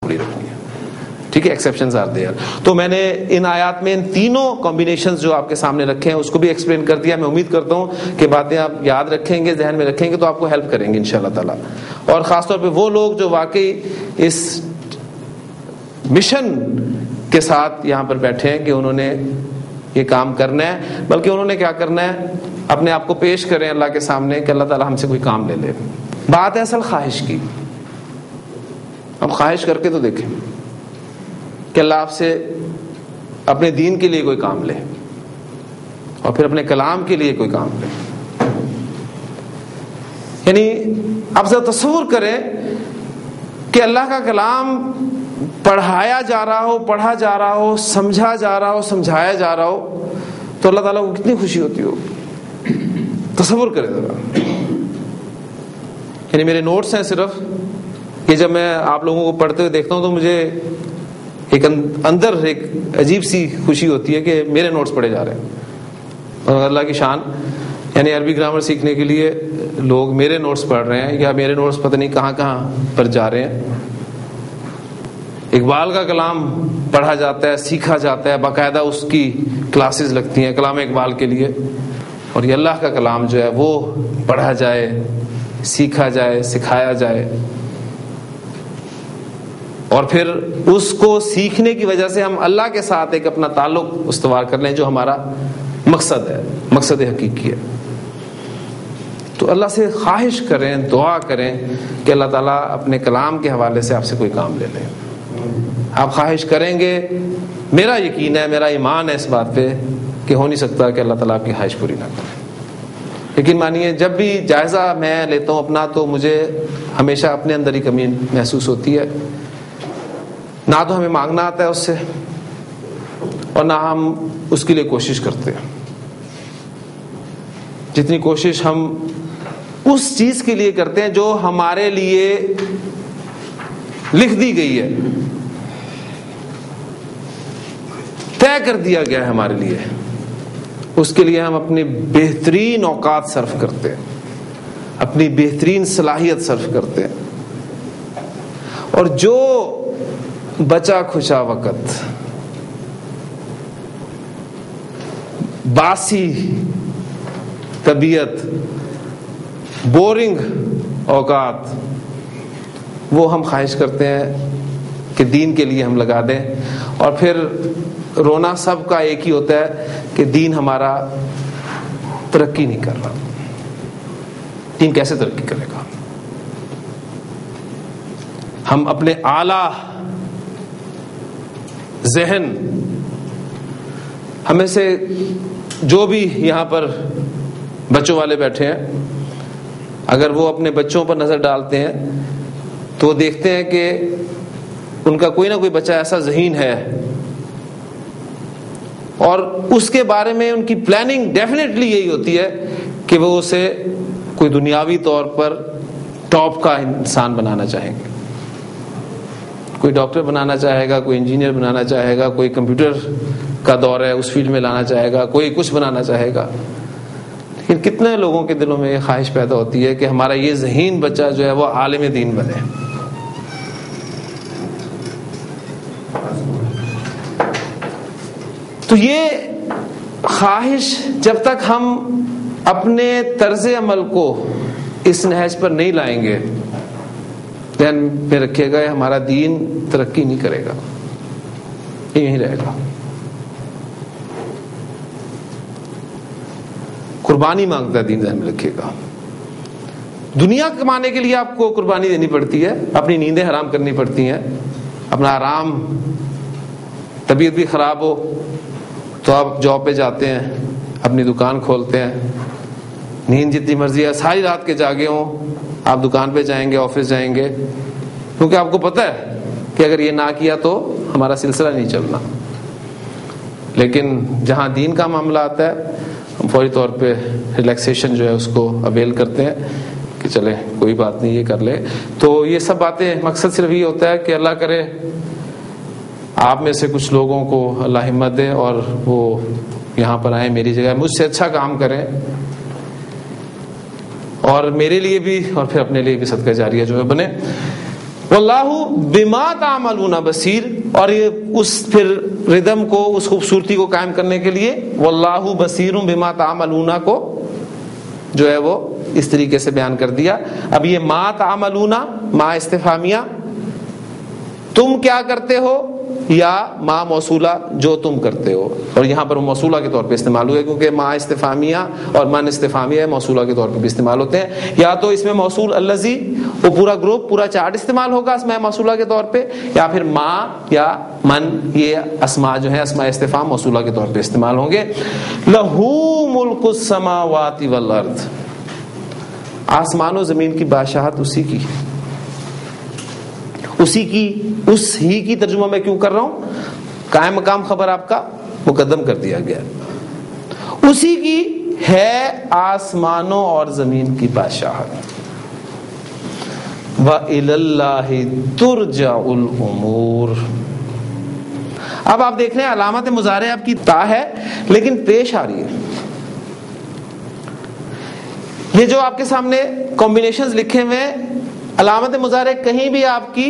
پوری رکھنی ہے. ٹھیک ہے, ایکسیپشنز آر دیئر. تو میں نے ان آیات میں ان تینوں کمبینیشنز جو آپ کے سامنے رکھے ہیں اس کو بھی ایکسپلین کر دیا. میں امید کرتا ہوں کہ باتیں آپ یاد رکھیں گے, ذہن میں رکھیں گے تو آپ کو ہیلپ کریں گے انشاءاللہ تعالی. اور خاص طور پہ وہ لوگ جو واقعی اس مشن کے ساتھ یہاں پر بیٹھے ہیں کہ انہوں نے یہ کام کرنا ہے, بلکہ انہوں نے کیا کرنا ہے, اپنے آپ کو پیش کریں اللہ کے سامنے کہ اللہ تعالیٰ ہم سے کوئی کام لے لے. بات ہے اصل خواہش کی. ہم خواہش کر کے تو دیکھیں کہ اللہ آپ سے اپنے دین کے لیے کوئی کام لے اور پھر اپنے کلام کے لیے کوئی کام لے. یعنی آپ ذرا تصور کریں کہ اللہ کا کلام پڑھایا جا رہا ہو, پڑھا جا رہا ہو, سمجھا جا رہا ہو, سمجھایا جا رہا ہو, تو اللہ تعالیٰ کو کتنی خوشی ہوتی ہو. تصور کریں ذرا. یعنی میرے نوٹس ہیں صرف کہ جب میں آپ لوگوں کو پڑھتے ہوئے دیکھتا ہوں تو مجھے ایک اندر ایک عجیب سی خوشی ہوتی ہے کہ میرے نوٹس پڑھے جا رہے ہیں. اور اللہ کی شان, یعنی عربی گرامر سیکھنے کے لیے لوگ میرے نوٹس پڑھ رہے ہیں, یا میرے نوٹس پتہ نہیں کہاں کہاں پر جا رہے ہیں. اقبال کا کلام پڑھا جاتا ہے, سیکھا جاتا ہے, باقاعدہ اس کی کلاسز لگتی ہیں کلام اقبال کے لیے. اور یہ اللہ کا کلام جو ہے وہ پڑھا جائے, سیکھا جائے, سکھایا جائے, اور پھر اس کو سیکھنے کی وجہ سے ہم اللہ کے ساتھ ایک اپنا تعلق استوار کر لیں, جو ہمارا مقصد ہے, مقصد حقیقی ہے. تو اللہ سے خواہش کریں, دعا کریں کہ اللہ تعالیٰ اپنے کلام کے حوالے سے آپ سے کوئی کام لے لے. آپ خواہش کریں گے, میرا یقین ہے, میرا ایمان ہے اس بات پہ کہ ہو نہیں سکتا کہ اللہ تعالیٰ آپ کی خواہش پوری نہ کرے. لیکن مانیے جب بھی جائزہ میں لیتا ہوں اپنا, تو مجھے ہمیشہ اپنے اندر ہی کمی محسوس ہوتی ہے. نہ تو ہمیں مانگنا آتا ہے اس سے, اور نہ ہم اس کے لیے کوشش کرتے ہیں. جتنی کوشش ہم اس چیز کے لیے کرتے ہیں جو ہمارے لیے لکھ دی گئی ہے, طے کر دیا گیا ہے ہمارے لیے, اس کے لیے ہم اپنی بہترین اوقات صرف کرتے ہیں, اپنی بہترین صلاحیت صرف کرتے ہیں. اور جو بچا کھچا وقت, باسی طبیعت, بورنگ اوقات, وہ ہم خواہش کرتے ہیں کہ دین کے لیے ہم لگا دیں. اور پھر رونا سب کا ایک ہی ہوتا ہے کہ دین ہمارا ترقی نہیں کر رہا. دین کیسے ترقی کرے گا؟ ہم اپنے اعلیٰ ذہن, ہمیں سے جو بھی یہاں پر بچوں والے بیٹھے ہیں, اگر وہ اپنے بچوں پر نظر ڈالتے ہیں تو وہ دیکھتے ہیں کہ ان کا کوئی نہ کوئی بچہ ایسا ذہین ہے, اور اس کے بارے میں ان کی پلاننگ ڈیفینیٹلی یہی ہوتی ہے کہ وہ اسے کوئی دنیاوی طور پر ٹاپ کا انسان بنانا چاہیں گے. کوئی ڈاکٹر بنانا چاہے گا, کوئی انجینئر بنانا چاہے گا, کوئی کمپیوٹر کا دور ہے اس فیلڈ میں لانا چاہے گا, کوئی کچھ بنانا چاہے گا. لیکن کتنے لوگوں کے دلوں میں یہ خواہش پیدا ہوتی ہے کہ ہمارا یہ ذہین بچہ جو ہے وہ عالم دین بنے. تو یہ خواہش جب تک ہم اپنے طرز عمل کو اس نہج پر نہیں لائیں گے, دھیان میں رکھیے گا, ہمارا دین ترقی نہیں کرے گا, یہیں رہے گا. قربانی مانگتا ہے دین, ذہن میں رکھیے گا. دنیا کمانے کے لیے آپ کو قربانی دینی پڑتی ہے, اپنی نیندیں حرام کرنی پڑتی ہیں, اپنا آرام, طبیعت بھی خراب ہو تو آپ جاب پہ جاتے ہیں, اپنی دکان کھولتے ہیں, نیند جتنی مرضی ہے, ساری رات کے جاگے ہوں آپ دکان پہ جائیں گے, آفس جائیں گے, کیونکہ آپ کو پتہ ہے کہ اگر یہ نہ کیا تو ہمارا سلسلہ نہیں چلنا. لیکن جہاں دین کا معاملہ آتا ہے ہم فوری طور پہ ریلیکسیشن جو ہے اس کو اویل کرتے ہیں کہ چلے کوئی بات نہیں, یہ کر لے. تو یہ سب باتیں, مقصد صرف یہ ہوتا ہے کہ اللہ کرے آپ میں سے کچھ لوگوں کو اللہ ہمت دے اور وہ یہاں پر آئیں, میری جگہ مجھ سے اچھا کام کریں, اور میرے لیے بھی اور پھر اپنے لیے بھی صدقہ جاریہ جو ہے بنے. واللہ بما تعملون بصیر، اور یہ اس پھر ردم کو، اس خوبصورتی کو قائم کرنے کے لیے واللہ بصیر بما تعملون کو جو ہے وہ اس طریقے سے بیان کر دیا. اب یہ ما تعملون، ما استفہامیہ، تم کیا کرتے ہو، یا ما موصولہ، جو تم کرتے ہو. اور یہاں پر موصولہ کے طور پہ استعمال ہوئے کیونکہ ما استفہامیہ اور من استفہامیہ موصولہ کے طور پہ بھی استعمال ہوتے ہیں. یا تو اس میں موصول الذی، وہ پورا گروپ، پورا چارٹ استعمال ہوگا اسماء موصولہ کے طور پہ، یا پھر ما یا من، یہ اسماء جو ہیں اسماء استفہام موصولہ کے طور پہ استعمال ہوں گے. لہو ملک السماوات والارض، آسمان و زمین کی بادشاہت اسی کی، اسی کی، اس ہی کی ترجمہ میں کیوں کر رہا ہوں، قائم مقام خبر آپ کا مقدم کر دیا گیا. اسی کی ہے آسمانوں اور زمین کی بادشاہت. وَإِلَى اللَّهِ تُرْجَعُ الْأُمُورُ. اب آپ دیکھ رہے ہیں علامت مضارع آپ کی تا ہے لیکن پیش آ رہی ہے. یہ جو آپ کے سامنے کمبینیشنز لکھے ہوئے ہیں، علامت مضارع کہیں بھی آپ کی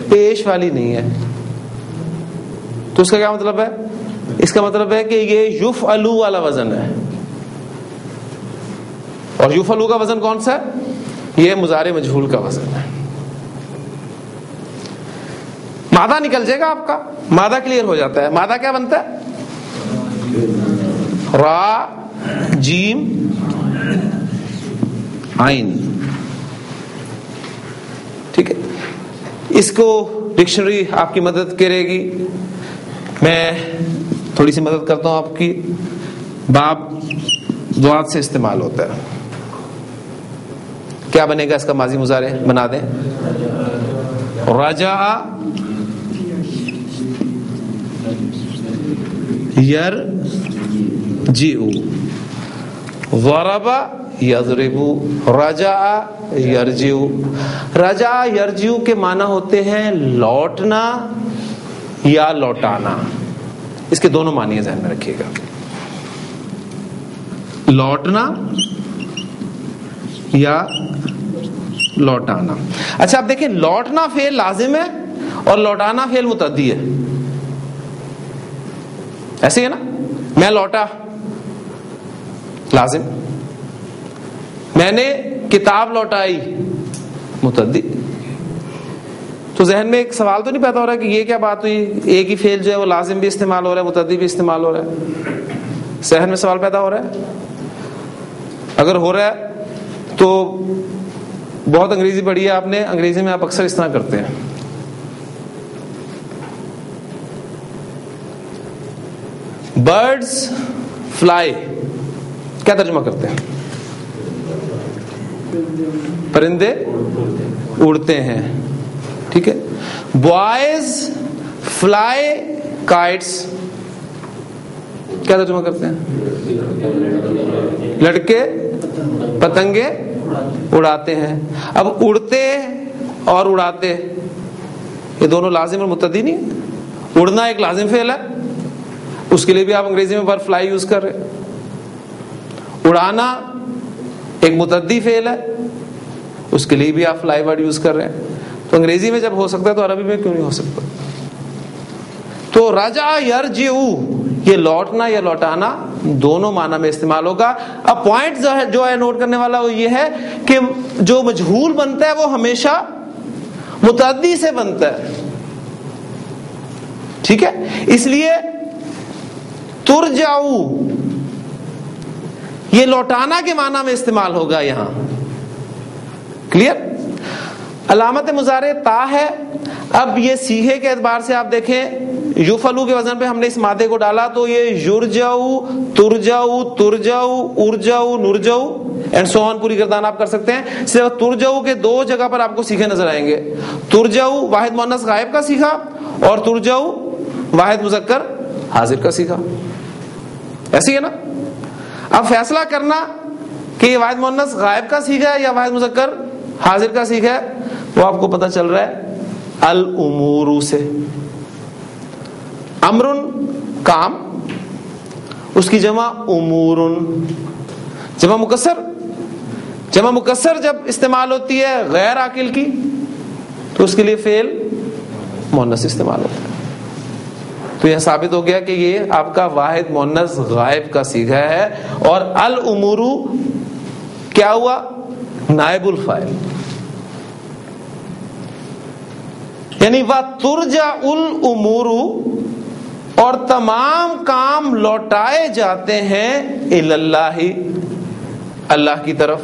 پیش والی نہیں ہے. تو اس کا کیا مطلب ہے؟ اس کا مطلب ہے کہ یہ یفعلو والا وزن ہے. اور یفعلو کا وزن کون سا ہے؟ یہ مضارع مجہول کا وزن ہے. مادہ نکل جائے گا آپ کا، مادہ کلیئر ہو جاتا ہے. مادہ کیا بنتا ہے؟ را، جیم، عین. ٹھیک ہے، اس کو ڈکشنری آپ کی مدد کرے گی. میں تھوڑی سی مدد کرتا ہوں آپ کی. باب ضاد سے استعمال ہوتا ہے. کیا بنے گا اس کا ماضی مضارع؟ بنا دیں. رجع یرجع، ضرب یضرب، رجع یرجع. رجع یرجع کے معنی ہوتے ہیں لوٹنا یا لوٹانا. اس کے دونوں معنی ذہن میں رکھیے گا، لوٹنا یا لوٹانا. اچھا آپ دیکھیں، لوٹنا فعل لازم ہے اور لوٹانا فعل متعدی ہے. ایسے ہے نا، میں لوٹا لازم، میں نے کتاب لوٹائی متعدی. تو ذہن میں ایک سوال تو نہیں پیدا ہو رہا کہ یہ کیا بات ہوئی، ایک ہی فعل جو ہے وہ لازم بھی استعمال ہو رہا ہے، متعدی بھی استعمال ہو رہا ہے. ذہن میں سوال پیدا ہو رہا ہے؟ اگر ہو رہا ہے تو بہت انگریزی پڑھی ہے آپ نے، انگریزی میں آپ اکثر اس طرح کرتے ہیں. برڈز فلائی کیا ترجمہ کرتے ہیں؟ پرندے اڑتے ہیں. ٹھیک ہے. بوائز فلائی کائٹس کیا ترجمہ کرتے ہیں؟ لڑکے پتنگے اڑاتے ہیں. اب اڑتے اور اڑاتے یہ دونوں لازم اور متعدی نہیں ہے. اڑنا ایک لازم فعل ہے، اس کے لیے بھی آپ انگریزی میں ورب فلائی یوز کر رہے ہیں. اڑانا ایک متعدی فعل ہے، اس کے لیے بھی آپ فلائی ورڈ یوز کر رہے ہیں. تو انگریزی میں جب ہو سکتا ہے تو عربی میں کیوں نہیں ہو سکتا؟ تو رجع یرجع، یہ لوٹنا یا لوٹانا دونوں معنی میں استعمال ہوگا. اب پوائنٹ جو ہے نوٹ کرنے والا وہ یہ ہے کہ جو مجہول بنتا ہے وہ ہمیشہ متعدی سے بنتا ہے. ٹھیک ہے، اس لیے ترجع یہ لوٹانا کے معنی میں استعمال ہوگا یہاں. کلیئر؟ علامت مضارع تا ہے. اب یہ سیغے کے اعتبار سے آپ دیکھیں، یفعلو کے وزن پہ ہم نے اس مادے کو ڈالا تو یہ یرجع، ترجع، ترجع، ارجع، نرجع اینڈ سو آن پوری گردان آپ کر سکتے ہیں. صرف ترجع کے دو جگہ پر آپ کو سیغے نظر آئیں گے. ترجع واحد مؤنث غائب کا سیغہ اور ترجع واحد مذکر حاضر کا سیغہ. ایسی ہے نا. اب فیصلہ کرنا کہ یہ واحد مؤنث غائب کا سیغہ ہے یا واحد مذکر حاضر کا سیغہ ہے وہ آپ کو پتہ چل رہا ہے الامور سے. امرن کام، اس کی جمع امورن. جمع مکسر، جمع مکسر جب استعمال ہوتی ہے غیر عاقل کی تو اس کے لیے فعل مؤنث استعمال ہوتا ہے. تو یہ ثابت ہو گیا کہ یہ آپ کا واحد مؤنث غائب کا صیغہ ہے. اور الامور کیا ہوا؟ نائب الفاعل. یعنی وَتُرْجَعُ الْأُمُورُ، اور تمام کام لوٹائے جاتے ہیں الی اللہ، اللہ کی طرف.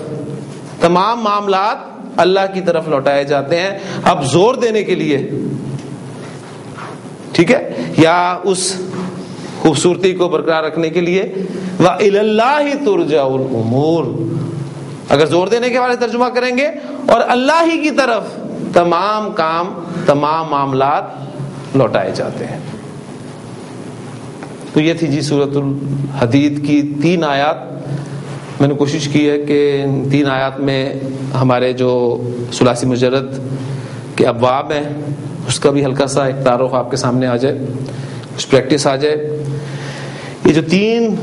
تمام معاملات اللہ کی طرف لوٹائے جاتے ہیں. اب زور دینے کے لیے، ٹھیک ہے، یا اس خوبصورتی کو برقرار رکھنے کے لیے وَإِلَى اللَّهِ تُرْجَعُ الْأُمُورُ، اگر زور دینے کے بارے ترجمہ کریں گے، اور اللہ ہی کی طرف تمام کام، تمام معاملات لوٹائے جاتے ہیں. تو یہ تھی جی سورۃ الحدید کی 3 آیات. میں نے کوشش کی ہے کہ ان 3 آیات میں ہمارے جو ثلاثی مجرد کے ابواب ہیں اس کا بھی ہلکا سا ایک تعارف آپ کے سامنے آ جائے، کچھ پریکٹس آ جائے. یہ جو 3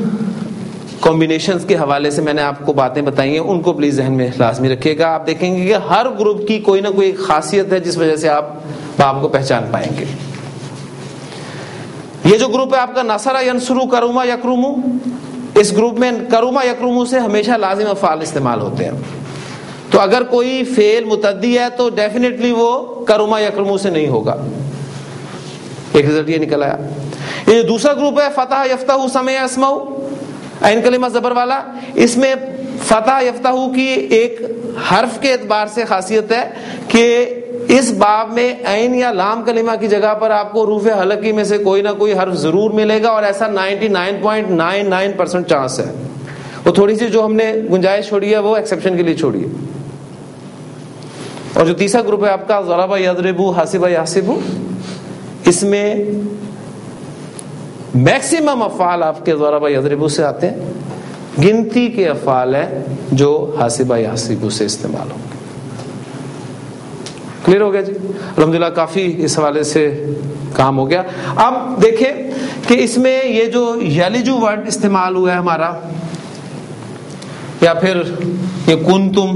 کمبینیشنز کے حوالے سے میں نے آپ کو باتیں بتائی ہیں، ان کو پلیز ذہن میں لازمی رکھیے گا. آپ دیکھیں گے کہ ہر گروپ کی کوئی نہ کوئی خاصیت ہے جس وجہ سے آپ باب کو پہچان پائیں گے. یہ جو گروپ ہے آپ کا نصر ینصر کرما یکرم، اس گروپ میں کرما یکرم سے ہمیشہ لازم افعال استعمال ہوتے ہیں. تو اگر کوئی فعل متعدی ہے تو ڈیفینیٹلی وہ کرما یکرم سے نہیں ہوگا. ایک رزلٹ یہ نکل آیا. یہ دوسرا گروپ ہے فتح یفتح سمع اسمع، عین کلمہ زبر والا. اس میں فتح یفتح کی ایک حرف کے اعتبار سے خاصیت ہے کہ اس باب میں عین یا لام کلمہ کی جگہ پر آپ کو حروف حلقی میں سے کوئی نہ کوئی حرف ضرور ملے گا، اور ایسا 99.99% چانس ہے. وہ تھوڑی سی جو ہم نے گنجائش چھوڑی ہے وہ ایکسیپشن کے لیے چھوڑی ہے. اور جو تیسرا گروپ ہے آپ کا ضرب یضرب حاسب یحسب، اس میں میکسیمم افعال آپ کے ضرب یضرب سے آتے ہیں، گنتی کے افعال ہیں جو حاسب یحسب سے استعمال ہوں گے. کلیئر ہو گیا جی؟ الحمدللہ کافی اس حوالے سے کام ہو گیا. اب دیکھیں کہ اس میں یہ جو یلجو ورڈ استعمال ہوا ہے ہمارا، یا پھر یہ کنتم،